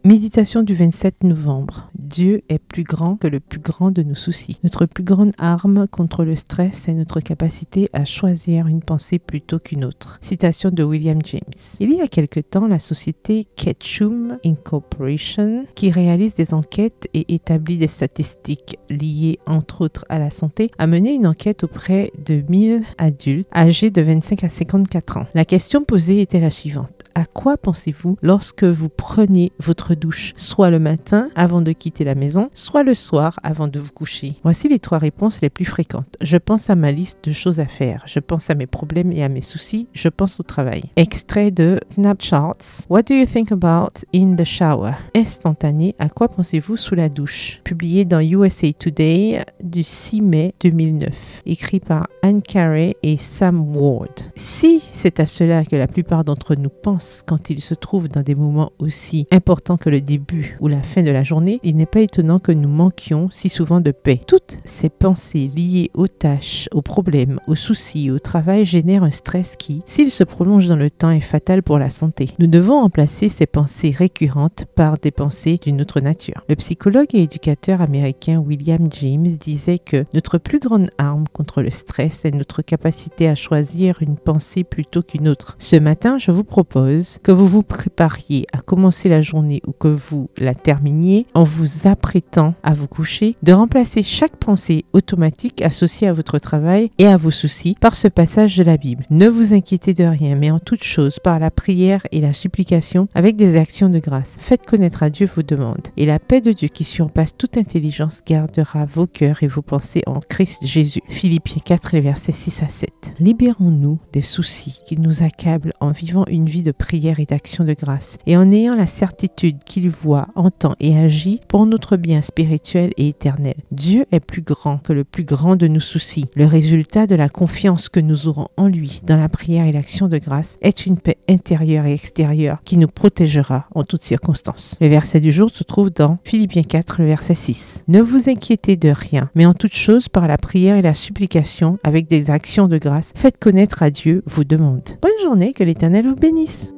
Méditation du 27 novembre. Dieu est plus grand que le plus grand de nos soucis. Notre plus grande arme contre le stress est notre capacité à choisir une pensée plutôt qu'une autre. Citation de William James. Il y a quelque temps, la société Ketchum Incorporation, qui réalise des enquêtes et établit des statistiques liées entre autres à la santé, a mené une enquête auprès de 1000 adultes âgés de 25 à 54 ans. La question posée était la suivante. À quoi pensez-vous lorsque vous prenez votre douche, soit le matin avant de quitter la maison, soit le soir avant de vous coucher? Voici les 3 réponses les plus fréquentes. Je pense à ma liste de choses à faire. Je pense à mes problèmes et à mes soucis. Je pense au travail. Extrait de Snapshots. What do you think about in the shower? Instantané. À quoi pensez-vous sous la douche? Publié dans USA Today du 6 mai 2009. Écrit par Anne Carey et Sam Ward. Si c'est à cela que la plupart d'entre nous pensent quand ils se trouvent dans des moments aussi importants que le début ou la fin de la journée, il n'est pas étonnant que nous manquions si souvent de paix. Toutes ces pensées liées aux tâches, aux problèmes, aux soucis, au travail génèrent un stress qui, s'il se prolonge dans le temps, est fatal pour la santé. Nous devons remplacer ces pensées récurrentes par des pensées d'une autre nature. Le psychologue et éducateur américain William James disait que notre plus grande arme contre le stress est notre capacité à choisir une pensée plutôt qu'une autre. Ce matin, je vous propose que vous vous prépariez à commencer la journée ou que vous la terminiez en vous apprêtant à vous coucher, de remplacer chaque pensée automatique associée à votre travail et à vos soucis par ce passage de la Bible. Ne vous inquiétez de rien, mais en toute chose, par la prière et la supplication, avec des actions de grâce, faites connaître à Dieu vos demandes. Et la paix de Dieu qui surpasse toute intelligence gardera vos cœurs et vos pensées en Christ Jésus. Philippiens 4, les versets 6 à 7. Libérons-nous des soucis qui nous accablent en vivant une vie de prière et d'action de grâce, et en ayant la certitude qu'il voit, entend et agit pour notre bien spirituel et éternel. Dieu est plus grand que le plus grand de nos soucis. Le résultat de la confiance que nous aurons en lui dans la prière et l'action de grâce est une paix intérieure et extérieure qui nous protégera en toutes circonstances. Le verset du jour se trouve dans Philippiens 4, le verset 6. Ne vous inquiétez de rien, mais en toute chose par la prière et la supplication avec des actions de grâce, faites connaître à Dieu vos demandes. Bonne journée, que l'Éternel vous bénisse.